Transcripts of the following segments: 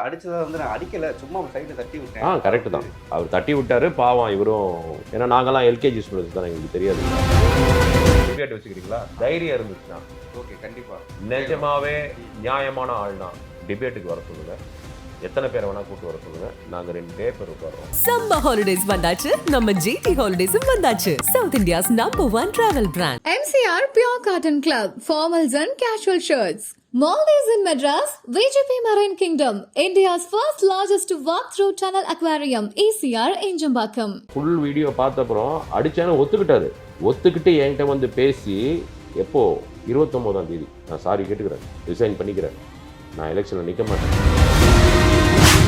அடிச்சத வந்து நான் அடிக்கல, சும்மா சைடுல தட்டி விட்டேன். கரெக்ட் தான். அவர் தட்டி விட்டாரு, பாவம் இவரும். ஏன்னா நாங்கெல்லாம் எல்கேஜி ஸ்டூடெண்ட்ஸ் தான், எங்களுக்கு தெரியாது. டிபேட் வச்சுக்கிறீங்களா? தைரியம் இருந்துச்சுன்னா ஓகே, கண்டிப்பா. நிஜமாவே நியாயமான ஆள்னா டிபேட்டுக்கு வர சொல்லுங்க. எத்தனை பேரை வேணா கூட்டு வர சொல்லுங்க. நாங்க 2 பேர் உட்காரோம். சம்மர் ஹாலிடேஸ் வந்தாச்சு, நம்ம ஜிடி ஹாலிடேஸும் வந்தாச்சு. South India's #1 travel brand. MCR Pure Cotton Club, formals and casual shirts. Maldives in Madras, VGP Marine Kingdom, India's first largest walk-through tunnel aquarium, ECR Injambakam. Full video பார்த்த அப்புறம் அடிச்சானு ஒத்துக்கிட்டாரு. ஒத்துக்கிட்டு என்கிட்ட வந்து பேசி எப்போ 29ஆம் தேதி நான் சாரி கேட்டுக்கிறேன், ரிசைன் பண்ணிக்கிறேன், நான் எலெக்ஷனில் நிற்க மாட்டேன்.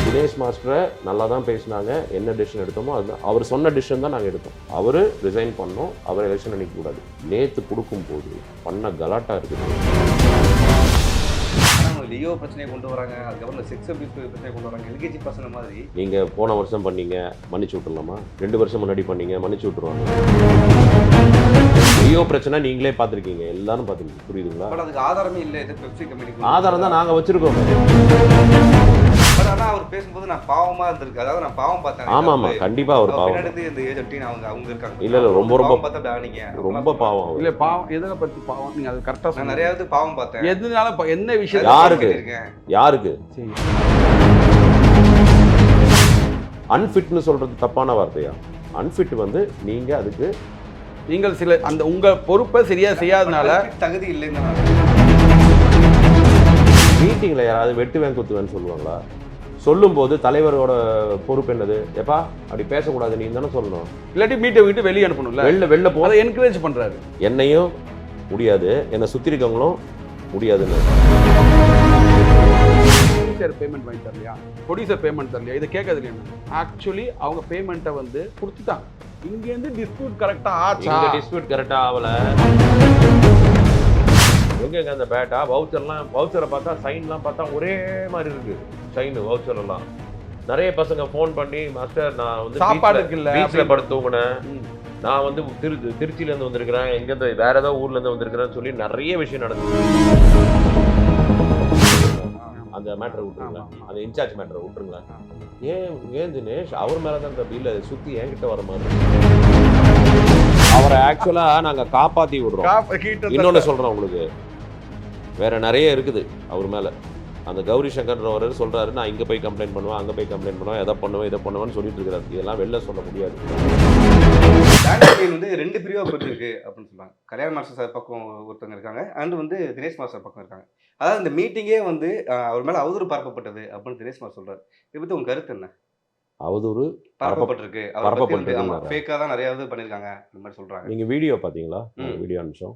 தினேஷ் மாஸ்டரை நல்லா தான் பேசினாங்க. என்ன டிசிஷன் எடுத்தோமோ அது அவர் சொன்ன டிசிஷன் தான் நாங்கள் எடுத்தோம். அவர் ரிசைன் பண்ணோம், அவர் எலெக்ஷனில் நிற்கக்கூடாது. நேற்று கொடுக்கும்போது பண்ண கலாட்டா இருக்குது. லியோ பிரச்சனையை கொண்டு வராங்க, அதுக்கப்புறம் செக்ஸ் அபியூஸ் பிரச்சனையை கொண்டு வராங்க, எல்கேஜி பசங்க மாதிரி. நீங்கள் போன வருஷம் பண்ணீங்க, மன்னிச்சு விட்டுடலாமா? 2 வருஷம் முன்னாடி பண்ணீங்க, மன்னிச்சு விட்டுருவாங்க. லியோ பிரச்சனை நீங்களே பார்த்துருக்கீங்க, எல்லாரும் பார்த்துருக்கீங்க, புரியுதுங்களா? பட் அதுக்கு ஆதாரமே இல்லை. இது பெப்சி கம்பெனி ஆதாரம் தான் நாங்கள் வச்சுருக்கோம். பட் ஆனால் அவர் பேசும்போது நான் பாவமாக இருந்திருக்கு. அதாவது நான் பாவம் பார்த்தேன். ஆமாம், கண்டிப்பாக ஒரு பாவம். பின்னாடி இந்த ஏஜ் 18 அவங்க இருக்காங்க. இல்லை ரொம்ப பாவம் பார்த்தா பிளானிங்க ரொம்ப பாவம். இல்லை பாவம் எதில் பற்றி பாவம் நீங்கள் அது கரெக்டாக நான் சொன்ன நிறையாவது பாவம் பார்த்தேன். எதுனால என்ன விஷயம் யாருக்கு அன்ஃபிட்னு சொல்றது தப்பான வார்த்தையா? அன்ஃபிட் வந்து நீங்க அதுக்கு நீங்கள் சில அந்த உங்கள் பொறுப்பை சரியா செய்யாதனால தகுதி இல்லைன்னு மீட்டிங்ல யாராவது வெட்டுவேன் குத்துவேன்னு சொல்லுவாங்களா? சொல்லும்போது தலைவரோட பொறுப்பு என்னது? எப்பா அப்படி பேசக்கூடாது நீ தானே சொல்லணும். இல்லாட்டி மீட்டை விட்டு வெளியே அனுப்பணும்ல. வெளில போ. அதை என்கரேஜ் பண்றாரு. என்னையும் முடியாது, என்னை சுற்றி இருக்கவங்களும் முடியாதுன்னு. பேமெண்ட் வாங்கி தரலையா, ப்ரொடியூசர் பேமெண்ட் தரலையா, இதை கேட்கறது இல்லையா? ஆக்சுவலி அவங்க பேமெண்ட்டை வந்து கொடுத்துட்டாங்க. இங்கேருந்து டிஸ்பியூட் கரெக்டாக ஆச்சா? டிஸ்பியூட் கரெக்டாக ஆகலை. எங்கெங்க அந்த பேட்டா வவுச்சரை பார்த்தா சைன்லாம் பார்த்தா ஒரே மாதிரி இருக்கு. சைனு வவுச்சர் எல்லாம் நிறைய பசங்க ஃபோன் பண்ணி, மாஸ்டர் நான் வந்து சாப்பாடு இருக்குல்ல பீச்சில் படுத்து தூங்கினேன், நான் வந்து திருச்சியிலேருந்து வந்திருக்கிறேன், எங்கேருந்து வேற ஏதாவது ஊர்லேருந்து வந்திருக்கிறேன்னு சொல்லி நிறைய விஷயம் நடந்தது. அந்த மேட்டரை விட்டுருங்களா, அந்த இன்சார்ஜ் மேட்டரை விட்டுருங்களா. ஏன் தினேஷ் அவர் மேலே தான் இந்த பில்லை சுற்றி என்கிட்ட வர மாதிரி. அவரை ஆக்சுவலாக நாங்கள் காப்பாற்றி விடுறோம். இன்னொன்று சொல்கிறோம் உங்களுக்கு, வேற நிறைய இருக்குது அவர் மேலே. அந்த கௌரி சங்கர்ன்றவர் சொல்கிறாரு, நான் இங்கே போய் கம்ப்ளைண்ட் பண்ணுவேன், அங்கே போய் கம்ப்ளைண்ட் பண்ணுவேன், எதை பண்ணுவேன் இதை பண்ணுவேன்னு சொல்லிட்டு இருக்கிறாரு. இதெல்லாம் வெளில சொல்ல முடியாது. வந்து 2 பிரிவாக பிரிஞ்சிருக்கு அப்படின்னு சொல்லுவாங்க. கல்யாண மாஸ்டர் சார் பக்கம் ஒருத்தவங்க இருக்காங்க, அண்ட் வந்து தினேஷ் மாஸ்டர் பக்கம் இருக்காங்க. அதாவது இந்த மீட்டிங்கே வந்து அவர் மேலே அவதூறு பரப்பப்பட்டது அப்படின்னு தினேஷ் மாஸ்டர் சொல்றாரு. இதை பற்றி உங்க கருத்து என்ன? அவதூறு பரப்பப்பட்டிருக்கு, ஃபேக்காக தான் நிறைய இது பண்ணியிருக்காங்க இந்த மாதிரி சொல்றாங்க. நீங்கள் வீடியோ பார்த்தீங்களா? வீடியோ அனுப்பிச்சோம்.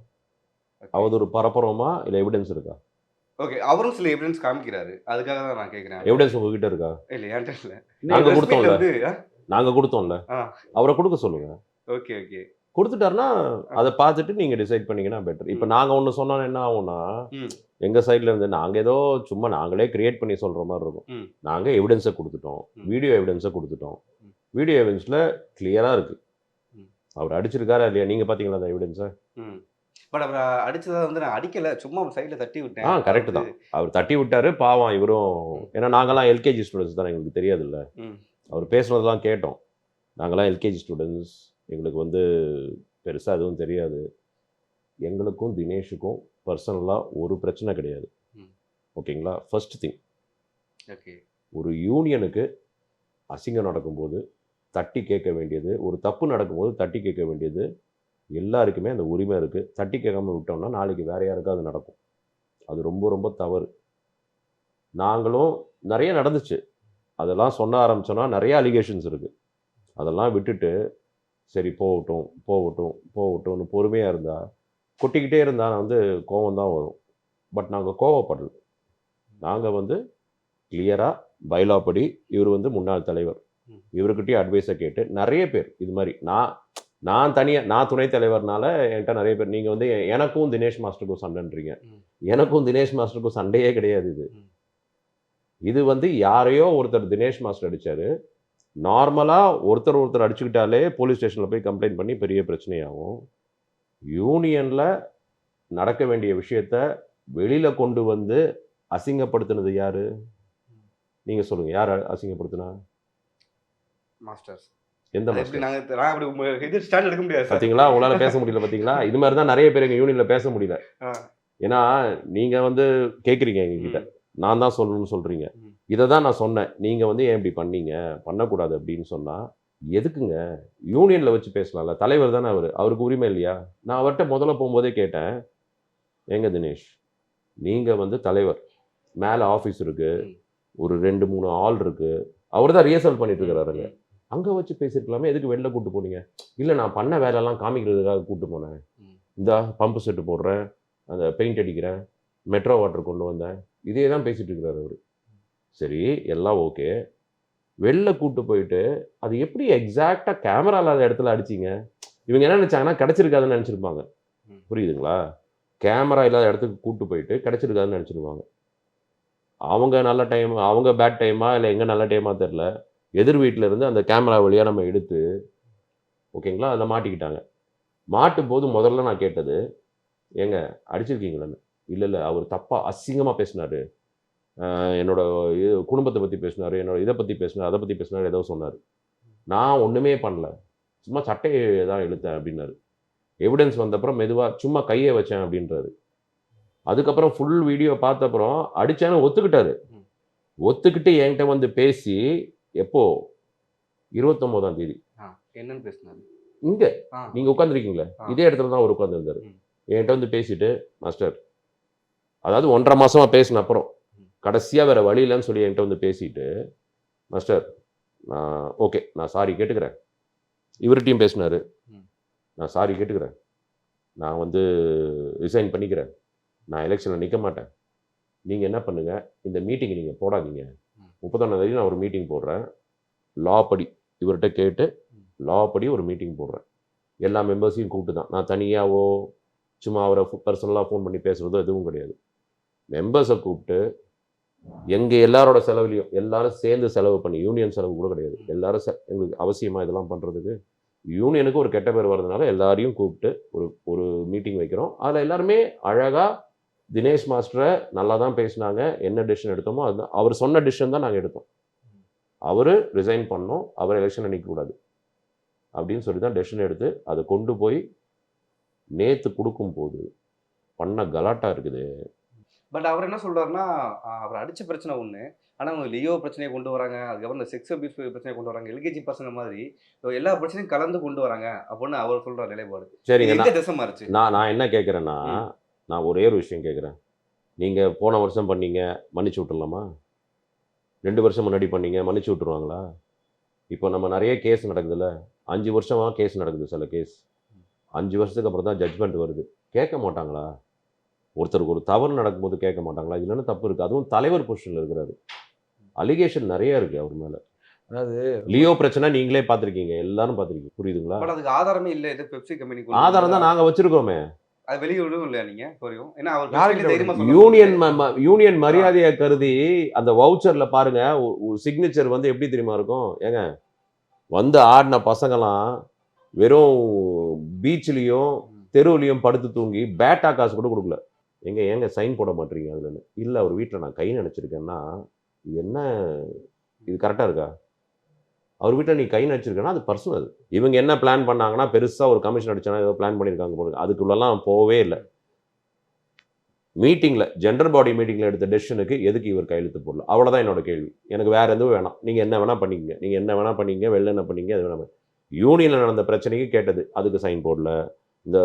அவதூறு பரப்புறோமா இல்லை எவிடன்ஸ் இருக்கா? ஓகே, அவரும் சில எவிடன்ஸ் காமிக்கிறாரு, அதுக்காக தான் நான் கேட்குறேன். எவிடன்ஸ் உங்ககிட்ட இருக்கா? இல்லை என்கிட்ட இல்லை. நாங்கள் கொடுத்தோம்ல, அவரை கொடுக்க சொல்லுங்க. ஓகே ஓகே, கொடுத்துட்டாருன்னா அதை பார்த்துட்டு நீங்க டிசைட் பண்ணீங்கன்னா பெட்டர். இப்போ நாங்கள் ஒன்று சொன்னோம் என்ன ஆகும்னா, எங்கள் சைட்ல இருந்து நாங்கள் ஏதோ சும்மா நாங்களே கிரியேட் பண்ணி சொல்ற மாதிரி இருக்கும். நாங்கள் எவிடன்ஸை கொடுத்துட்டோம், வீடியோ எவிடன்ஸை கொடுத்துட்டோம். வீடியோ எவிடன்ஸில் கிளியராக இருக்கு அவர் அடிச்சிருக்காரா இல்லையா. நீங்கள் பார்த்தீங்களா அந்த எவிடன்ஸை? பட் அவர் அடிச்சதை வந்து நான் அடிக்கல, சும்மா சைடில் தட்டி விட்டேன். கரெக்ட் தான். அவர் தட்டி விட்டாரு, பாவம் இவரும். ஏன்னா நாங்கள்லாம் எல்கேஜி ஸ்டூடெண்ட்ஸ் தான், எங்களுக்கு தெரியாது இல்லை. அவர் பேசுனதெல்லாம் கேட்டோம். நாங்களாம் எல்கேஜி ஸ்டூடெண்ட்ஸ், எங்களுக்கு வந்து பெருசாக எதுவும் தெரியாது. எங்களுக்கும் தினேஷுக்கும் பர்சனலாக ஒரு பிரச்சனை கிடையாது. ஓகேங்களா? ஃபர்ஸ்ட் திங், ஓகே, ஒரு யூனியனுக்கு அசிங்கம் நடக்கும்போது தட்டி கேட்க வேண்டியது, ஒரு தப்பு நடக்கும்போது தட்டி கேட்க வேண்டியது எல்லாருக்குமே அந்த உரிமை இருக்குது. தட்டி கேட்காம விட்டோம்னா நாளைக்கு வேற யாருக்கும் அது நடக்கும். அது ரொம்ப ரொம்ப தவறு. நாங்களும் நிறைய நடந்துச்சு, அதெல்லாம் சொல்ல ஆரம்பிச்சோன்னா நிறைய அலிகேஷன்ஸ் இருக்குது. அதெல்லாம் விட்டுட்டு சரி போகட்டும் போகட்டும் போகட்டும்னு பொறுமையாக இருந்தால், கொட்டிக்கிட்டே இருந்தால் வந்து கோவம் தான் வரும். பட் நாங்கள் கோவப்படல. நாங்கள் வந்து கிளியராக பைலா படி இவர் வந்து முன்னாள் தலைவர், இவர்கிட்டயும் அட்வைஸை கேட்டு நிறைய பேர் இது மாதிரி நான் தனியாக நான் துணைத் தலைவர்னால என்கிட்ட நிறைய பேர், நீங்கள் வந்து எனக்கும் தினேஷ் மாஸ்டருக்கும் சண்டைன்றீங்க. எனக்கும் தினேஷ் மாஸ்டருக்கும் சண்டையே கிடையாது. இது வந்து யாரையோ ஒருத்தர் தினேஷ் மாஸ்டர் அடித்தார். நார்மலாக ஒருத்தர் அடிச்சுக்கிட்டாலே போலீஸ் ஸ்டேஷனில் போய் கம்ப்ளைண்ட் பண்ணி பெரிய பிரச்சனையாகும். யூனியனில் நடக்க வேண்டிய விஷயத்த வெளியில் கொண்டு வந்து அசிங்கப்படுத்தினது யார்? நீங்கள் சொல்லுங்கள், யார் அசிங்கப்படுத்தினா? மாஸ்டர்ஸ் எந்த அது எப்படி மாஸ்டர்? நான் அப்படி இது ஸ்டாண்ட் எடுக்க முடியாது சார். பார்த்தீங்களா, உங்களால் பேச முடியல பார்த்தீங்களா? இது மாதிரி தான் நிறைய பேர் எங்கள் யூனியனில் பேச முடியல. ஆ. ஏன்னா நீங்கள் வந்து கேட்குறீங்க எங்ககிட்ட, நான் தான் சொல்லணும்னு சொல்கிறீங்க. இதை தான் நான் சொன்னேன், நீங்கள் வந்து ஏன் இப்படி பண்ணீங்க, பண்ணக்கூடாது அப்படின்னு சொன்னால் எதுக்குங்க? யூனியனில் வச்சு பேசலாம்ல, தலைவர் தானே அவருக்கு உரிமை இல்லையா? நான் அவர்கிட்ட முதல்ல போகும்போதே கேட்டேன், ஏங்க தினேஷ், நீங்கள் வந்து தலைவர், மேலே ஆஃபீஸ் இருக்குது, ஒரு 2-3 ஆள் இருக்குது, அவர் தான் ரிஹர்சல் பண்ணிட்டு இருக்கிறாருங்க, அங்கே வச்சு பேசியிருக்கலாமே, எதுக்கு வெளில கூப்பிட்டு போனீங்க? இல்லை நான் பண்ண வேலையெல்லாம் காமிக்கிறதுக்காக கூப்பிட்டு போனேன், இந்த பம்பு செட்டு போடுறேன், அந்த பெயிண்ட் அடிக்கிறேன், மெட்ரோ வாட்டர் கொண்டு வந்தேன், இதே தான் பேசிகிட்டு இருக்கிறார் அவர். சரி, எல்லாம் ஓகே, வெளில கூப்பிட்டு போயிட்டு அது எப்படி எக்ஸாக்டாக கேமரா இல்லாத இடத்துல அடிச்சிங்க? இவங்க என்ன நினச்சாங்கன்னா கிடச்சிருக்காதுன்னு நினச்சிருப்பாங்க, புரியுதுங்களா? கேமரா இல்லாத இடத்துக்கு கூப்பிட்டு போயிட்டு கிடச்சிருக்காதுன்னு நினச்சிருப்பாங்க. அவங்க நல்ல டைம், அவங்க பேட் டைமா இல்லை எங்கே நல்ல டைமா தெரில, எதிர் வீட்டில் இருந்து அந்த கேமரா வழியாக நம்ம எடுத்து, ஓகேங்களா, அதில் மாட்டிக்கிட்டாங்க. மாட்டும் போது முதல்ல நான் கேட்டது, ஏங்க அடிச்சிருக்கீங்களான்னு. இல்லை அவர் தப்பாக அசிங்கமாக பேசினார், என்னோட குடும்பத்தை பற்றி பேசினார், என்னோட இதை பற்றி பேசினார், அதை பற்றி பேசினார், ஏதோ சொன்னார். நான் ஒன்றுமே பண்ணல, சும்மா சட்டையை தான் இழுத்தேன் அப்படின்னாரு. எவிடன்ஸ் வந்தப்புறம் மெதுவாக சும்மா கையை வச்சேன் அப்படின்றாரு. அதுக்கப்புறம் ஃபுல் வீடியோ பார்த்தப்புறம் அடித்தான்னு ஒத்துக்கிட்டாரு. ஒத்துக்கிட்டு என்கிட்ட வந்து பேசி, எப்போ 29ஆம் தேதி என்னன்னு பேசினாரு இங்கே நீங்கள் உட்காந்துருக்கீங்களே இதே இடத்துல தான் அவர் உட்காந்துருந்தாரு. என்கிட்ட வந்து பேசிட்டு, மாஸ்டர், அதாவது 1.5 மாசமா பேசின அப்புறம் கடைசியாக வேறு வழி இல்லைன்னு சொல்லி என்கிட்ட வந்து பேசிட்டு, மாஸ்டர் நான் ஓகே, நான் சாரி கேட்டுக்கிறேன். இவர்கிட்டையும் பேசினார், நான் சாரி கேட்டுக்கிறேன், நான் வந்து ரிசைன் பண்ணிக்கிறேன், நான் எலெக்ஷனில் நிற்க மாட்டேன், நீங்கள் என்ன பண்ணுங்கள், இந்த மீட்டிங்கை நீங்கள் போடாதீங்க, 31ஆம் தேதி நான் ஒரு மீட்டிங் போடுறேன், லா படி இவர்கிட்ட கேட்டு லா படி ஒரு மீட்டிங் போடுறேன், எல்லா மெம்பர்ஸையும் கூப்பிட்டு தான், நான் தனியாகவோ சும்மா அவரை பர்சனலாக ஃபோன் பண்ணி பேசுகிறதோ எதுவும் கிடையாது, மெம்பர்ஸை கூப்பிட்டு எங்கள் எல்லாரோட செலவுலையும் எல்லாரும் சேர்ந்து செலவு பண்ணி, யூனியன் செலவு கூட கிடையாது, எல்லாரும் எங்களுக்கு அவசியமாக இதெல்லாம் பண்ணுறதுக்கு, யூனியனுக்கு ஒரு கெட்ட பேர் வர்றதுனால எல்லாரையும் கூப்பிட்டு ஒரு மீட்டிங் வைக்கிறோம். அதில் எல்லாருமே அழகாக தினேஷ் மாஸ்டரை நல்லா தான் பேசினாங்க, என்ன டிசிஷன் எடுத்தோமோ அதுதான், அவர் சொன்ன டிசிஷன் தான் நாங்கள் எடுத்தோம். அவர் ரிசைன் பண்ணோம், அவர் எலெக்ஷனில் நிற்கக்கூடாது அப்படின்னு சொல்லி தான் டெசிஷன் எடுத்து அதை கொண்டு போய் நேற்று கொடுக்கும்போது பண்ண கலாட்டா இருக்குது. பட் அவர் என்ன சொல்றாருன்னா, அவர் அடிச்ச பிரச்சனை ஒன்று, ஆனால் அவங்க லியோ பிரச்சனையை கொண்டு வராங்க, அதுக்கப்புறம் இந்த செக்ஸ் அபியூஸ் பிரச்சனையை கொண்டு வராங்க, எல்கேஜி பசங்க மாதிரி எல்லா பிரச்சனையும் கலந்து கொண்டு வராங்க அப்படின்னு அவர் சொல்ற நிலைப்பாடு. சரிங்க, எந்த திசை மாறுச்சு? நான் என்ன கேட்குறேன்னா, நான் ஒரே ஒரு விஷயம் கேட்குறேன், நீங்கள் போன வருஷம் பண்ணீங்க, மன்னிச்சு விட்டுடலாமா? 2 வருஷம் முன்னாடி பண்ணீங்க, மன்னிச்சு விட்டுருவாங்களா? இப்போ நம்ம நிறைய கேஸ் நடக்குதுல்ல, 5 வருஷமாக கேஸ் நடக்குது, சில கேஸ் 5 வருஷத்துக்கு அப்புறம் தான் ஜட்ஜ்மெண்ட் வருது, கேட்க மாட்டாங்களா? ஒருத்தருக்கு ஒரு தவறு நடக்கும்போது கேட்க மாட்டாங்களா? இதுல என்ன தப்பு இருக்குது? அதுவும் தலைவர் பொசிஷனில் இருக்கிறாரு, அலிகேஷன் நிறைய இருக்குது அவர் மேலே. அதாவது லியோ பிரச்சனை நீங்களே பார்த்துருக்கீங்க, எல்லாரும் பார்த்துருக்கீங்க, புரியுதுங்களா? பட் அதுக்கு ஆதாரமே இல்லை, இது பெப்சி கம்பெனி ஆதாரம் தான் நாங்கள் வச்சுருக்கோமே, அது வெளியிடவும் இல்லையா நீங்கள் புரியும்? ஏன்னா அவர் யூனியன் மரியாதையை கருதி அந்த வவுச்சரில் பாருங்க, சிக்னேச்சர் வந்து எப்படி தெரியுமா இருக்கும்? ஏங்க வந்து ஆடின பசங்களாம் வெறும் பீச்லேயும் தெருவுலையும் படுத்து தூங்கி பேட்டா காசு கூட கொடுக்கல. ஏங்க சைன் போட மாட்டீங்க அதுலன்னு? இல்லை, அவர் வீட்டில் நான் கை நினச்சிருக்கேன்னா இது என்ன, இது கரெக்டாக இருக்கா? அவர் வீட்டில் நீ கை நினச்சிருக்கேன்னா அது பர்சனல். இவங்க என்ன பிளான் பண்ணாங்கன்னா, பெருசாக ஒரு கமிஷன் அடிச்சானா ஏதோ பிளான் பண்ணியிருக்காங்க போடுங்க, அதுக்குள்ளெல்லாம் போகவே இல்லை. மீட்டிங்கில் ஜெண்டர் பாடி மீட்டிங்கில் எடுத்த டெசிஷனுக்கு எதுக்கு இவர் கையெழுத்து போடல? அவ்வளோதான் என்னோட கேள்வி. எனக்கு வேறு எதுவும் வேணாம், நீங்கள் என்ன வேணால் பண்ணிக்கங்க, நீங்கள் என்ன வேணால் பண்ணிங்க, வெளில என்ன பண்ணிங்க, அது வேணாம். யூனியனில் நடந்த பிரச்சனைக்கு கேட்டது, அதுக்கு சைன் போடல. இந்த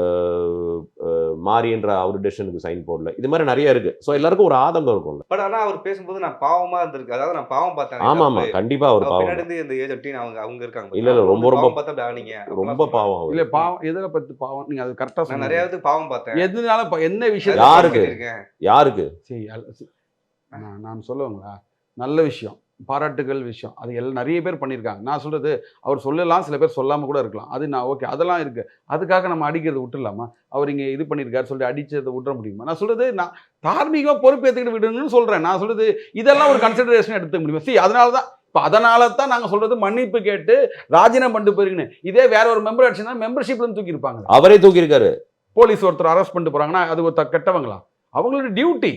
மாரின்ற அவர் டெசிஷனுக்கு சைன் போடல. இது மாதிரி நிறைய இருக்கு. ஸோ எல்லாருக்கும் ஒரு ஆதங்கம் இருக்கும்ல. பட் ஆனால் அவர் பேசும்போது நான் பாவமாக இருந்திருக்கு, அதாவது நான் பாவம் பார்த்தேன். ஆமாம், கண்டிப்பாக அவர் பாவம். இந்த ஏஜ் அவங்க இருக்காங்க. இல்லை ரொம்ப ரொம்ப பாவம். இல்லை பாவம் எதில் பற்றி பாவம்? நீங்கள் அது கரெக்டாக நான் நிறையாவது பாவம் பார்த்தேன். எதுனால என்ன விஷயம்? யாருக்கு சரி, நான் சொல்லுவேங்களா, நல்ல விஷயம், பாராட்டுகள் விஷயம், அது எல்லாம் நிறைய பேர் பண்ணியிருக்காங்க. நான் சொல்கிறது, அவர் சொல்லலாம், சில பேர் சொல்லாமல் கூட இருக்கலாம், அது நான் ஓகே, அதெல்லாம் இருக்குது. அதுக்காக நம்ம அடிக்கிறத விட்டுடலாமா? அவர் இங்கே இது பண்ணியிருக்காரு சொல்லிட்டு அடிச்சதை விட்டுற முடியுமா? நான் சொல்கிறது, நான் தார்மீகமாக பொறுப்பேற்றுக்கிட்டு விடணும்னு சொல்கிறேன். நான் சொல்கிறது இதெல்லாம் ஒரு கன்சிடரேஷன் எடுத்துக்க முடியுமா? அதனால தான் நாங்கள் சொல்கிறது, மன்னிப்பு கேட்டு ராஜினாமா பண்ணிட்டு போயிருக்கேன்னு. இதே வேற ஒரு மெம்பர் அடிச்சுன்னா மெம்பர்ஷிப்லேருந்து தூக்கியிருப்பாங்க. அவரே தூக்கியிருக்காரு. போலீஸ் ஒருத்தர் அரெஸ்ட் பண்ணிட்டு போகிறாங்கன்னா அது ஒரு கெட்டவங்களா? அவங்களோட டியூட்டி.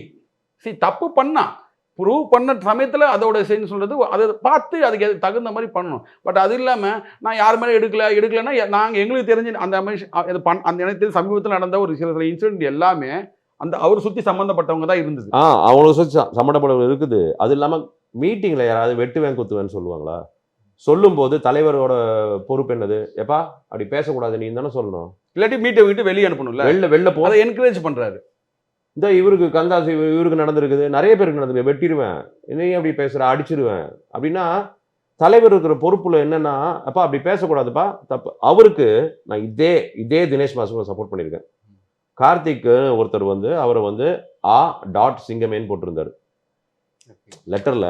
தப்பு பண்ணா ப்ரூவ் பண்ண சமயத்தில் அதோட செய்யணும் சொல்கிறது, அதை பார்த்து அதுக்கு தகுந்த மாதிரி பண்ணணும். பட் அது இல்லாமல் நான் யார் மேலே எடுக்கலைன்னா நாங்கள் எங்களுக்கு தெரிஞ்சு அந்த அந்த எனக்கு தெரிஞ்ச சமீபத்தில் நடந்த ஒரு சில இன்சிடென்ட் எல்லாமே அந்த அவர் சுற்றி சம்மந்தப்பட்டவங்க தான் இருந்தது. அவங்கள சுற்றி சம்மந்தப்பட்டவங்க இருக்குது. அது இல்லாமல் மீட்டிங்கில் யாராவது வெட்டுவேன் குத்துவேன்னு சொல்லுவாங்களா? சொல்லும்போது தலைவரோட பொறுப்பு என்னது? எப்பா அப்படி பேசக்கூடாது நீ தானே சொல்லணும். இல்லாட்டி மீட்டை விட்டு வெளியே அனுப்பணும்ல. வெளில போ. அதை என்கரேஜ் பண்ணுறாரு. இந்த இவருக்கு கந்தாசி இவருக்கு நடந்திருக்குது, நிறைய பேருக்கு நடந்திருக்கு. வெட்டிடுவேன், என்னையும் அப்படி பேசுகிற, அடிச்சிருவேன் அப்படின்னா தலைவர் இருக்கிற பொறுப்புல என்னன்னா, அப்பா அப்படி பேசக்கூடாதுப்பா, தப்பு. அவருக்கு நான் இதே தினேஷ் மாஸ்டர் சப்போர்ட் பண்ணியிருக்கேன். கார்த்திக் ஒருத்தர் வந்து அவரை வந்து சிங்கமேன்னு போட்டிருந்தாரு லெட்டர்ல.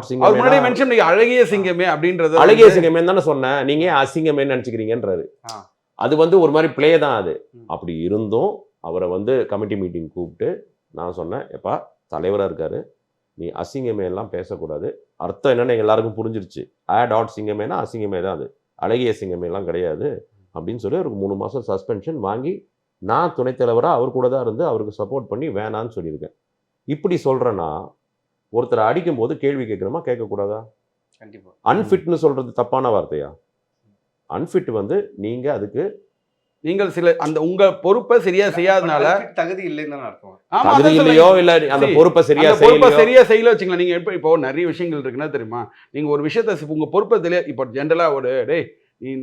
சிங்கமே மென்ஷன் நீங்க அழகிய சிங்கமே அப்படின்றது, அழகிய சிங்கமே தானே சொன்னேன், நீங்க அசிங்கமே நினைச்சுக்கிறீங்கன்றாரு. அது வந்து ஒரு மாதிரி பிளே தான் அது. அப்படி இருந்தும் அவரை வந்து கமிட்டி மீட்டிங் கூப்பிட்டு நான் சொன்னேன், எப்பா தலைவராக இருக்காரு, நீ அசிங்கமே எல்லாம் பேசக்கூடாது. அர்த்தம் என்னன்னு எல்லாருக்கும் புரிஞ்சிருச்சு. சிங்கமேனா அசிங்கமே தான், அது அழகிய சிங்கமே எல்லாம் கிடையாது அப்படின்னு சொல்லி அவருக்கு 3 மாதம் சஸ்பென்ஷன் வாங்கி நான் துணைத் தலைவராக அவர் கூட தான் இருந்து அவருக்கு சப்போர்ட் பண்ணி வேணான்னு சொல்லியிருக்கேன். இப்படி சொல்கிறேன்னா ஒருத்தரை அடிக்கும் போது கேள்வி கேட்கணுமா கேட்கக்கூடாதா? கண்டிப்பாக. அன்ஃபிட்னு சொல்கிறது தப்பான வார்த்தையா? அன்ஃபிட் வந்து நீங்கள் அதுக்கு நீங்கள் சில அந்த உங்க பொறுப்பை சரியா செய்யாதனால தகுதி இல்லைன்னு அர்த்தம். தகுதி இல்லையோ இல்ல அந்த பொறுப்பை சரியா செய்யல வச்சுங்களா. நீங்க இப்போ நிறைய விஷயங்கள் இருக்குன்னா தெரியுமா, நீங்க ஒரு விஷயத்த உங்க பொறுப்பை தெரிய, இப்போ ஜென்ரலா ஒரு டேய்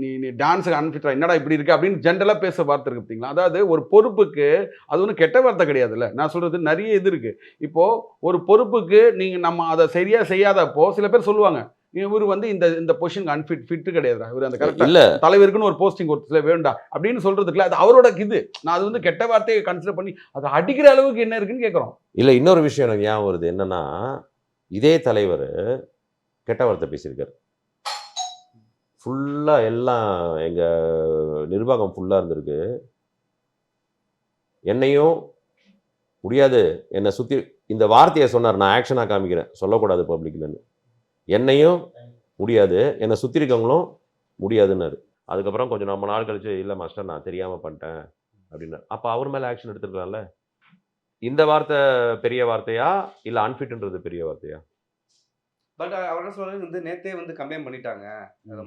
நீ டான்ஸுக்கு அன்ஃபிட்டா என்னடா இப்படி இருக்கு அப்படின்னு ஜென்ரலா பேச வார்த்தை இருக்கு பார்த்தீங்களா. அதாவது ஒரு பொறுப்புக்கு அது ஒன்றும் கெட்ட வார்த்தை கிடையாதுல்ல. நான் சொல்றது நிறைய இது இருக்கு. இப்போ ஒரு பொறுப்புக்கு நீங்க நம்ம அதை சரியா செய்யாதப்போ சில பேர் சொல்லுவாங்க, இவர் வந்து இந்த பொசிஷனுக்கு ஃபிட் கிடையாதுடா, இவர் அந்த கரெக்டா இல்ல தலைவருக்குன்னு ஒரு போஸ்டிங் ஒரு சில வேண்டா அப்படின்னு சொல்றதுக்குல அது அவரோட இது. நான் அது வந்து கெட்ட வார்த்தையை கன்சிடர் பண்ணி அதை அடிக்கிற அளவுக்கு என்ன இருக்குன்னு கேட்குறோம். இல்ல இன்னொரு விஷயம் எனக்கு ஞாபகம் வருது என்னன்னா, இதே தலைவர் கெட்ட வார்த்தை பேசியிருக்காரு. ஃபுல்லா எல்லாம் எங்க நிர்வாகம் ஃபுல்லா இருந்திருக்கு. என்னையும் முடியாது என்னை சுத்தி இந்த வார்த்தையை சொன்னார், நான் ஆக்ஷனாக காமிக்கிறேன், சொல்லக்கூடாது பப்ளிக்லன்னு. என்னையும் முடியாது என்னை சுற்றி இருக்கவங்களும் முடியாதுன்னாரு. அதுக்கப்புறம் கொஞ்சம் நம்ம நாள் கழிச்சு இல்லை மாஸ்டர் நான் தெரியாமல் பண்ணிட்டேன் அப்படின்னாரு. அப்போ அவர் மேலே ஆக்ஷன் எடுத்துருக்கலாம்ல. இந்த வார்த்தை பெரிய வார்த்தையா இல்லை அன்ஃபிட்ன்றது பெரிய வார்த்தையா? பட் அவர் என்ன சொல்றது வந்து நேத்தே வந்து கம்ப்ளைண்ட் பண்ணிட்டாங்க,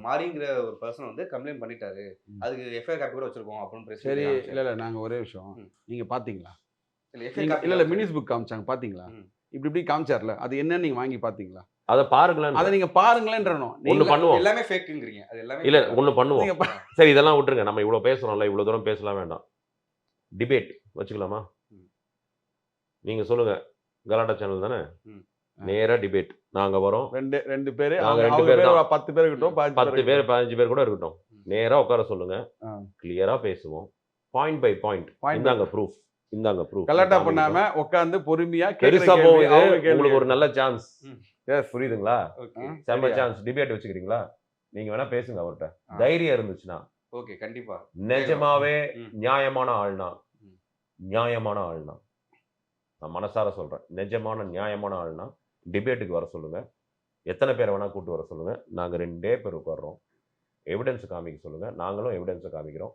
மாரிங்கிற ஒரு பர்சன் வந்து கம்ப்ளைண்ட் பண்ணிட்டாரு, அதுக்கு எஃப்ஐஆர் காப்பி கூட வச்சிருக்கோம் அப்படின்னு. சரி இல்லை நாங்கள் ஒரே விஷயம், நீங்கள் பார்த்தீங்களா? இல்லை மினிஸ் புக் காமிச்சாங்க பார்த்தீங்களா? இப்படி காமிச்சார்ல, அது என்னன்னு நீங்கள் வாங்கி பார்த்தீங்களா? அதை பாருங்களேன், அதை நீங்க பாருங்களேன்றணும். ஒண்ணு பண்ணுவோம், எல்லாமே ஃபேக்குங்கறீங்க. அது எல்லாமே இல்ல ஒண்ணு பண்ணுவோம். சரி இதெல்லாம் விட்டுருங்க, நம்ம இவ்வளவு பேசுறோம்ல, இவ்வளவு தூரம் பேசலாம் வேண்டாம். டிபேட் வச்சுக்கலாமா? நீங்க சொல்லுங்க, கலாட்டா சேனல் தானே, நேரா டிபேட். நாங்க வரோம், ரெண்டு பேரு, நாங்க 2 பேர் தான், 10 பேர் இருக்கட்டும், 10 பேர் 15 பேர் கூட இருக்கட்டும், நேரா உட்கார சொல்லுங்க, கிளியரா பேசுவோம், பாயிண்ட் பை பாயிண்ட். இந்தாங்க ப்ரூஃப், இந்தாங்க ப்ரூஃப். கலாட்டா பண்ணாம உட்கார்ந்து பொறுமையா பெருசா போகுது, உங்களுக்கு ஒரு நல்ல சான்ஸ். புரியுதுங்களா? செம்ம சான்ஸ். டிபேட் வச்சுக்கிறீங்களா? நீங்க வேணா பேசுங்க அவர்கிட்ட, தைரியம் இருந்துச்சுன்னா. ஓகே, கண்டிப்பா. நிஜமாவே நியாயமான ஆள்னா, நியாயமான ஆள்னா, நான் மனசார சொல்றேன், நிஜமான நியாயமான ஆள்னா டிபேட்டுக்கு வர சொல்லுங்க. எத்தனை பேரை வேணா கூட்டு வர சொல்லுங்க. நாங்க 2 பேர் உட்கார்றோம், எவிடன்ஸ் காமிக்க சொல்லுங்க, நாங்களும் எவிடன்ஸை காமிக்கிறோம்.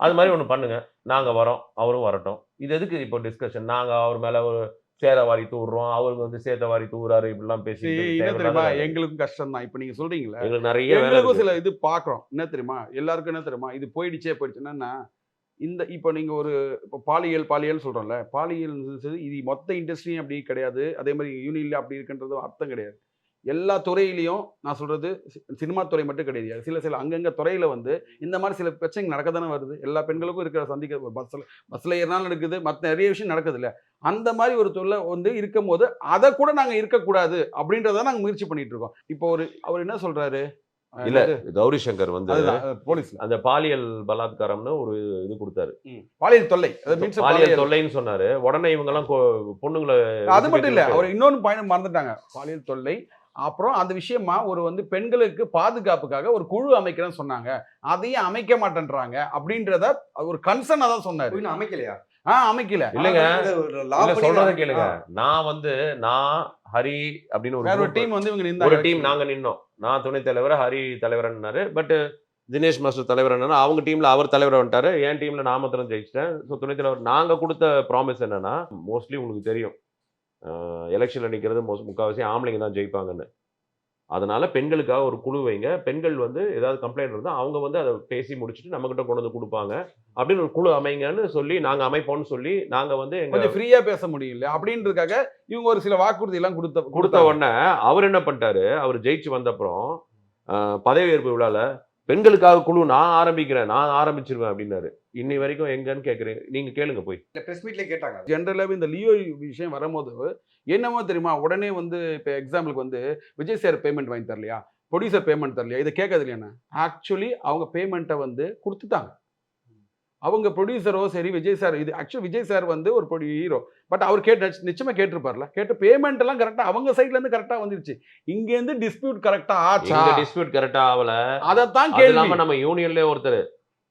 அது மாதிரி ஒன்று பண்ணுங்க, நாங்க வரோம், அவரும் வரட்டும். இது எதுக்கு இப்போ டிஸ்கஷன்? நாங்க அவர் மேல ஒரு சேரவாரி தூடுறோம், அவருக்கு வந்து சேத்தவாரி தூறாரு, இப்படிலாம் பேசி. என்ன தெரியுமா, எங்களுக்கும் கஷ்டம் தான். இப்போ நீங்க சொல்றீங்களா, எங்களுக்கு நிறைய சில இது பாக்குறோம். என்ன தெரியுமா, எல்லாருக்கும் என்ன தெரியுமா, இது போயிடுச்சுன்னா இந்த இப்போ நீங்க ஒரு இப்போ பாலியல் சொல்றோம்ல, பாலியல் இது மொத்த இண்டஸ்ட்ரியும் அப்படி கிடையாது, அதே மாதிரி யூனியன்ல அப்படி இருக்குன்றது அர்த்தம் கிடையாது. எல்லா துறையிலையும் நான் சொல்றது, சினிமா துறை மட்டும் கிடையாது, சில அங்கங்க துறையில வந்து இந்த மாதிரி சில பிரச்சனைகள் நடக்க தானே வருது. எல்லா பெண்களுக்கும் இருக்கிற சந்திக்க பஸ்ல ஏறினாலும் நடக்குது, மற்ற நிறைய விஷயம் நடக்குது இல்லை. அந்த மாதிரி ஒரு தொல்லை வந்து இருக்கும் போது அதை கூட நாங்க இருக்கக்கூடாது அப்படின்றத நாங்க முயற்சி பண்ணிட்டு இருக்கோம். இப்போ அவர் என்ன சொல்றாரு, இல்ல கௌரி சங்கர் வந்து போலீஸ்ல அந்த பாலியல் பலாத்காரம்னு ஒரு இது கொடுத்தாரு, பாலியல் தொல்லை, பாலியல் தொல்லைன்னு சொன்னாரு. உடனே இவங்க எல்லாம் பொண்ணுங்களை, அது மட்டும் இல்ல, அவர் இன்னொன்னு பயணம் மறந்துட்டாங்க, பாலியல் தொல்லை. அப்புறம் அந்த விஷயமா ஒரு வந்து பெண்களுக்கு பாதுகாப்புக்காக ஒரு குழு அமைக்கிறேன்னு சொன்னாங்க, அதையும் அமைக்க மாட்டேன்றாங்க அப்படின்றத ஒரு கன்சர்னா தான் சொன்னாரு. அமைக்கலையா? அமைக்கல. இல்லைங்க, சொல்றத கேளுங்க. நான் ஹரி அப்படின்னு ஒரு டீம் வந்து ஒரு டீம் நாங்க நின்னோம். நான் துணைத் தலைவர், ஹரி தலைவர்னாரு. பட் தினேஷ் மாஸ்டர் தலைவர் என்னன்னா அவங்க டீமில் அவர் தலைவர் வந்துட்டார், என் டீமில் நான் மாத்திரம் ஜெயிச்சிட்டேன். ஸோ துணைத் தலைவர் நாங்கள் கொடுத்த ப்ராமிஸ் என்னன்னா, மோஸ்ட்லி உங்களுக்கு தெரியும் எலெக்ஷனில் நிற்கிறது முக்கால்வாசி ஆம்பளைங்க தான் ஜெயிப்பாங்கன்னு. அதனால பெண்களுக்காக ஒரு குழு வைங்க, பெண்கள் வந்து ஏதாவது கம்ப்ளைண்ட் இருந்தால் அவங்க வந்து அதை பேசி முடிச்சுட்டு நம்மக்கிட்ட கொண்டு வந்து கொடுப்பாங்க அப்படின்னு ஒரு குழு அமைங்கன்னு சொல்லி நாங்கள் அமைப்போம்னு சொல்லி நாங்கள் வந்து கொஞ்சம் ஃப்ரீயா பேச முடியல அப்படின்றதுக்காக இவங்க ஒரு சில வாக்குறுதி எல்லாம் கொடுத்த உடனே அவர் என்ன பண்ணிட்டாரு, அவர் ஜெயிச்சு வந்தப்புறம் பதவியேற்பு விழால பெண்களுக்காக குழு நான் ஆரம்பிக்கிறேன், நான் ஆரம்பிச்சிருவேன் அப்படின்னாரு. இன்னி வரைக்கும் எங்கன்னு கேட்குறீங்க, நீங்க கேளுங்க போய். இல்ல பிரஸ் மீட்லயே கேட்டாங்க. ஜென்ரலாகவே இந்த லியோ விஷயம் வரும்போது என்னமோ தெரியுமா, உடனே வந்து இப்போ எக்ஸாம்பிளுக்கு வந்து விஜய் சார் பேமெண்ட் வாங்கி தரலையா, ப்ரொடியூசர் பேமெண்ட் தரலையா, இதை கேட்கறது இல்லையா? ஆக்சுவலி அவங்க பேமெண்ட்டை வந்து கொடுத்துட்டாங்க. அவங்க ப்ரொடியூசரோ சரி, விஜய் சார், இது ஆக்சுவலி விஜய் சார் வந்து ஒரு ஹீரோ, பட் அவர் நிச்சயமா கேட்டிருப்பார்ல, கேட்டு பேமெண்ட் எல்லாம் கரெக்டா அவங்க சைட்ல இருந்து கரெக்டா வந்துருச்சு. இங்க இருந்து டிஸ்பியூட் கரெக்டா ஆச்சா? டிஸ்பியூட் கரெக்டா ஆகல. அதைத்தான் கேள்வி. நம்ம யூனியன்ல ஒருத்தர்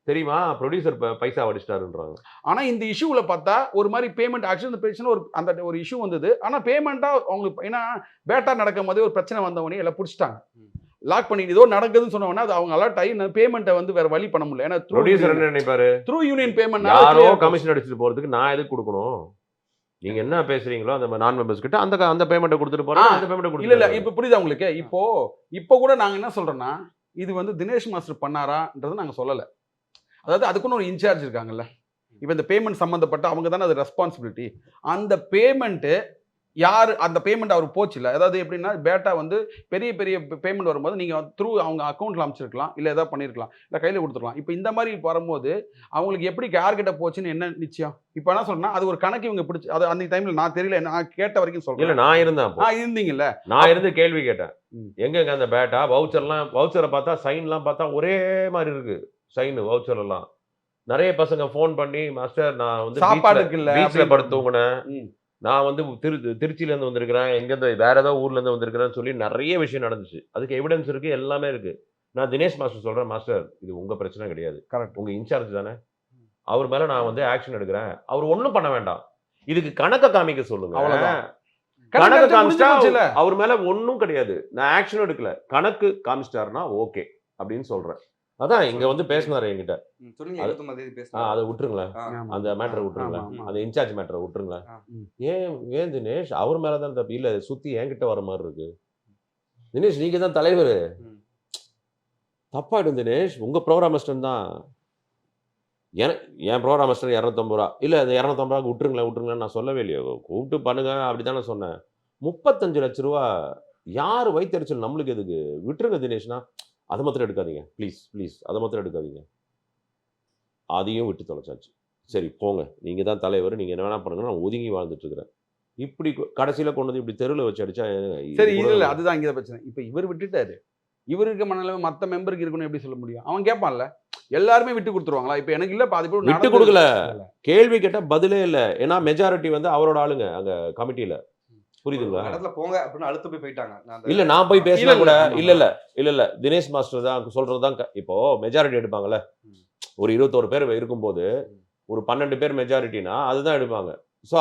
தெரியுமா ப்ரொடியூசர் பைசா அடிச்சிட்டாருன்றாங்க. ஆனா இந்த இஷ்யூல பார்த்தா ஒரு மாதிரி பேமெண்ட் ஆக்சுவலி இந்த பிரச்சனை ஒரு இஷ்யூ வந்தது. ஆனா பேமெண்ட்டா அவங்களுக்கு ஏன்னா பேட்டா நடக்கும் போதே ஒரு பிரச்சனை வந்தவொடனே எல்லாம் பிடிச்சிட்டாங்க, லாக் பண்ணி ஏதோ நடக்குதுன்னு சொன்னவொடனே அது அவங்க அலர்ட் ஆகி பேமெண்ட்டை வந்து வேற வழி பண்ண முடியல. ஏன்னா ப்ரொடியூசர் என்ன நினைப்பாரு, த்ரூ யூனியன் பேமெண்ட் யாரோ கமிஷன் அடிச்சுட்டு போறதுக்கு நான் எதுக்கு கொடுக்கணும், நீங்க என்ன பேசுறீங்களோ அந்த நான் மெம்பர்ஸ் கிட்ட அந்த பேமெண்ட்டை கொடுத்துட்டு போறேன், அந்த பேமெண்ட் இல்ல இல்ல இப்ப புரியுதா உங்களுக்கு? இப்போ கூட நாங்க என்ன சொல்றோம்னா, இது வந்து தினேஷ் மாஸ்டர் பண்ணாரான்றது நாங்க சொல்லல. அதாவது அதுக்குன்னு ஒரு இன்சார்ஜ் இருக்காங்கல்ல, இப்போ இந்த பேமெண்ட் சம்மந்தப்பட்ட அவங்க தானே அது ரெஸ்பான்சிபிலிட்டி. அந்த பேமெண்ட்டு யார், அந்த பேமெண்ட் அவர் போச்சு இல்லை, அதாவது எப்படின்னா பேட்டா வந்து பெரிய பெரிய பேமெண்ட் வரும்போது நீங்கள் த்ரூ அவங்க அக்கௌண்ட்டில் அமைச்சிருக்கலாம், இல்லை எதாவது பண்ணியிருக்கலாம், இல்லை கையில் கொடுத்துருக்கலாம். இப்போ இந்த மாதிரி வரும்போது அவங்களுக்கு எப்படி யார்கிட்ட போச்சுன்னு என்ன நிச்சயம்? இப்போ என்ன சொல்றேன்னா அது ஒரு கணக்கு இவங்க பிடிச்சி, அது அந்த டைமில் நான் தெரியல, நான் கேட்ட வரைக்கும் சொல்றேன். இல்லை நான் இருந்தேன், இருந்தீங்கல்ல, நான் இருந்து கேள்வி கேட்டேன். எங்க அந்த பேட்டா வவுச்சரை பார்த்தா சைன்லாம் பார்த்தா ஒரே மாதிரி இருக்கு, சைனு வவுச்சர் எல்லாம். நிறைய பசங்க ஃபோன் பண்ணி, மாஸ்டர் நான் வந்து சாப்பாடுக்கு இல்லை பீச்சில் படுத்து தூங்கினேன், நான் வந்து திருச்சியிலேருந்து வந்திருக்கிறேன், எங்கேருந்து வேற ஏதாவது ஊர்லேருந்து வந்திருக்கிறேன்னு சொல்லி நிறைய விஷயம் நடந்துச்சு. அதுக்கு எவிடன்ஸ் இருக்குது, எல்லாமே இருக்குது. நான் தினேஷ் மாஸ்டர் சொல்கிறேன், மாஸ்டர் இது உங்கள் பிரச்சனை கிடையாது, கரெக்ட், உங்கள் இன்சார்ஜ் தானே, அவர் மேலே நான் வந்து ஆக்ஷன் எடுக்கிறேன், அவர் ஒன்றும் பண்ண வேண்டாம், இதுக்கு கணக்கை காமிக்க சொல்லுங்க. அவ்வளோதான். கணக்கு காமிச்சிட்டா அவர் மேலே ஒன்றும் கிடையாது, நான் ஆக்ஷன் எடுக்கல, கணக்கு காமிச்சிட்டாருன்னா ஓகே அப்படின்னு சொல்கிறேன். அதான் இங்க வந்து பேசினாரு என்கிட்ட, அதை விட்டுருங்களேன், அந்த மேட்டரை விட்டுருங்களேன், அந்த இன்சார்ஜ் மேட்டரை விட்டுருங்களேன். ஏன் தினேஷ் அவர் மேலதான் தப்பு இல்ல, சுத்தி என்கிட்ட வர மாதிரி இருக்கு. தினேஷ் நீங்க தான் தலைவர், தப்பாயிடும் தினேஷ், உங்க ப்ரோக்ராம் அசிஸ்டன்ட் தான், என் ப்ரோக்ராம் அசிஸ்டன்ட் 250 ரூபா இல்ல, அந்த 250 ரூபாய்க்கு விட்டுருங்களேன் நான் சொல்லவே இல்லையோ, கூப்பிட்டு பண்ணுங்க அப்படித்தானே சொன்னேன். 35 லட்ச ரூபா யாரு வைத்தறிச்சல் நம்மளுக்கு எதுக்கு, விட்டுருங்க தினேஷ்னா. அதை மாத்திரம் எடுக்காதீங்க ப்ளீஸ், அதை மாத்திரம் எடுக்காதீங்க. அதையும் விட்டு தொலைச்சாச்சு. சரி போங்க, நீங்கள் தான் தலைவர், நீங்கள் என்ன வேணா பண்ணுங்க, நான் ஒதுங்கி வாழ்ந்துட்டு இருக்கிறேன். இப்படி கடைசியில் கொண்டு வந்து இப்படி தெருவில் வச்சு அடிச்சா சரி. இல்லை அதுதான் இங்கே பிரச்சனை. இப்போ இவர் விட்டுட்டாரு, இவருக்கு மனநிலைமை மற்ற மெம்பருக்கு இருக்கணும் எப்படி சொல்ல முடியும்? அவன் கேட்பான்ல, எல்லாருமே விட்டு கொடுத்துருவாங்களா? இப்போ எனக்கு இல்லை, பாதி பேர் விட்டு கொடுக்கல, கேள்வி கேட்டால் பதிலே இல்லை. ஏன்னா மெஜாரிட்டி வந்து அவரோட ஆளுங்க அங்கே கமிட்டியில், புரியுதுங்களா? இடத்துல போங்க அப்படின்னு அழுத்து போய் போயிட்டாங்க. இல்ல நான் போய் பேசினா கூட இல்ல தினேஷ் மாஸ்டர் தான் சொல்றதுதான். இப்போ மெஜாரிட்டி எடுப்பாங்கல்ல, ஒரு 21 பேர் இருக்கும்போது ஒரு 12 பேர் மெஜாரிட்டினா அதுதான் எடுப்பாங்க. ஸோ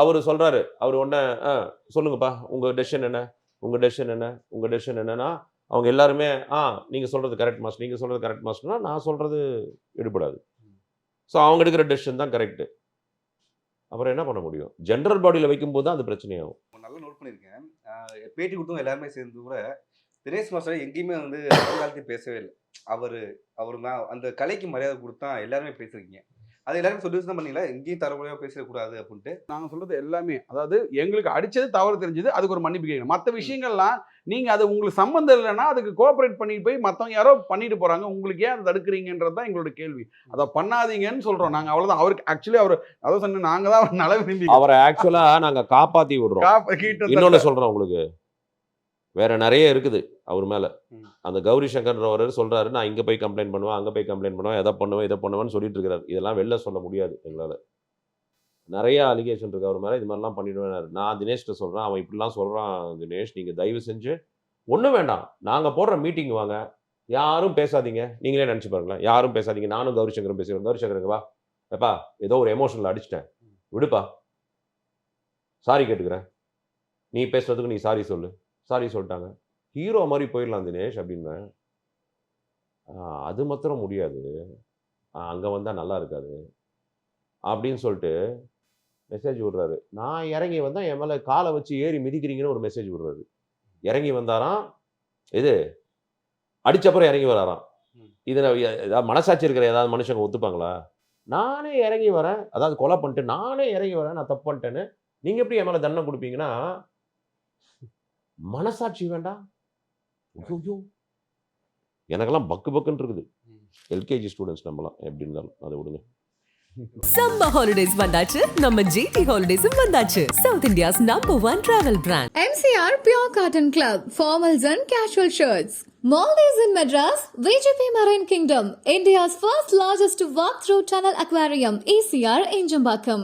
அவரு சொல்றாரு, அவர் ஒன்ன சொல்லுங்கப்பா உங்க டெசிஷன் என்னன்னா அவங்க எல்லாருமே நீங்க சொல்றது கரெக்ட் மாஸ்டர்னா நான் சொல்றது எடுபடாது. ஸோ அவங்க எடுக்கிற டெசிஷன் தான் கரெக்ட். அப்புறம் என்ன பண்ண முடியும்? ஜெனரல் பாடியில் வைக்கும்போது தான் அது பிரச்சனையாகும். நல்லா நோட் பண்ணியிருக்கேன். பேட்டி கொடுத்தவங்க எல்லாருமே சேர்ந்து கூட தினேஷ் மாஸ்டர் எங்கேயுமே வந்து காலத்தையும் பேசவே இல்லை. அவர் தான் அந்த கலைக்கு மரியாதை கொடுத்தா எல்லாருமே பேசுறீங்க. அது எல்லாருமே சொல்லிட்டு தான் பண்ணீங்களா, எங்கேயும் தரமுறையாக பேசக்கூடாது அப்படின்ட்டு? நாங்கள் சொல்றது எல்லாமே, அதாவது எங்களுக்கு அடிச்சது தவறு தெரிஞ்சது, அதுக்கு ஒரு மன்னிப்பு கேட்கணும். மற்ற விஷயங்கள்லாம் நீங்கள் அது உங்களுக்கு சம்மந்தம் இல்லைன்னா அதுக்கு கோஆப்ரேட் பண்ணிட்டு போய் மற்றவங்க யாரோ பண்ணிட்டு போகிறாங்க, உங்களுக்கு ஏன் அதை தடுக்கிறீங்கன்றது தான் எங்களோட கேள்வி. அதை பண்ணாதீங்கன்னு சொல்கிறோம் நாங்கள், அவ்வளோதான். அவருக்கு ஆக்சுவலி அவர் அதை சொன்ன நாங்கள் தான் அவர் நல விரும்பி அவரை ஆக்சுவலாக நாங்கள் காப்பாற்றி விடுறோம். இன்னொன்று சொல்கிறோம் உங்களுக்கு, வேற நிறைய இருக்குது அவர் மேலே. அந்த கௌரி சங்கர்ன்றவர் சொல்கிறாரு, நான் இங்கே போய் கம்ப்ளைண்ட் பண்ணுவேன், அங்கே போய் கம்ப்ளைண்ட் பண்ணுவேன், இதை பண்ணுவேன்னு சொல்லிட்டு இருக்கிறார். இதெல்லாம் வெளில சொல்ல முடியாது எங்களால். நிறைய அலிகேஷன் இருக்குது அவர் மேலே, இது மாதிரிலாம் பண்ணிடுவேன். நான் தினேஷ்கிட்ட சொல்கிறேன், அவன் இப்படிலாம் சொல்கிறான். தினேஷ் நீங்கள் தயவு செஞ்சு ஒன்றும் வேண்டாம், நாங்கள் போடுற மீட்டிங் வாங்க, யாரும் பேசாதீங்க, நீங்களே நினச்சி பாருங்களேன், யாரும் பேசாதீங்க, நானும் கௌரி சங்கரும் பேசுகிறேன். கௌரி சங்கருங்க வா எப்பா, ஏதோ ஒரு எமோஷனில் அடிச்சிட்டேன், விடுப்பா, சாரி கேட்டுக்கிறேன், நீ பேசுறதுக்கு நீ சாரி சொல்லிட்டாங்க, ஹீரோ மாதிரி போயிடலாம் தினேஷ் அப்படின்னு. அது மாத்திரம் முடியாது, அங்கே வந்தால் நல்லா இருக்காது அப்படின்னு சொல்லிட்டு மெசேஜ் விடுறாரு. நான் இறங்கி வந்தால் என் மேலே காலை வச்சு ஏறி மிதிக்கிறீங்கன்னு ஒரு மெசேஜ் விடுறாரு. இறங்கி வந்தாராம், இது அடிச்சப்புறம் இறங்கி வராராம். இதில் ஏதாவது மனசாட்சி இருக்கிற ஏதாவது மனுஷங்க ஒத்துப்பாங்களா? நானே இறங்கி வரேன், அதாவது கொலை பண்ணிட்டு நானே இறங்கி வரேன், நான் தப்பு பண்ணிட்டேன்னு நீங்கள் எப்படி என் மேலே தண்டனை கொடுப்பீங்கன்னா, மனசாட்சி வேண்டாம்? ஐயோ, எனக்கெல்லாம் பக்கு பக்குன்னு இருக்குது. எல்கேஜி ஸ்டூடெண்ட்ஸ் நம்மலாம் எப்படி இருந்தாலும் அதை விடுங்க. சம்மர் ஹாலிடேஸ் வந்தாச்சு, நம்ம ஜிடி ஹாலிடேஸும் வந்தாச்சு. South India's #1 travel brand. MCR Pure Cotton Club, formals and casual shirts. Maldives in Madras, VGP Marine Kingdom, India's first largest walk-through tunnel aquarium, ECR in Jambakam.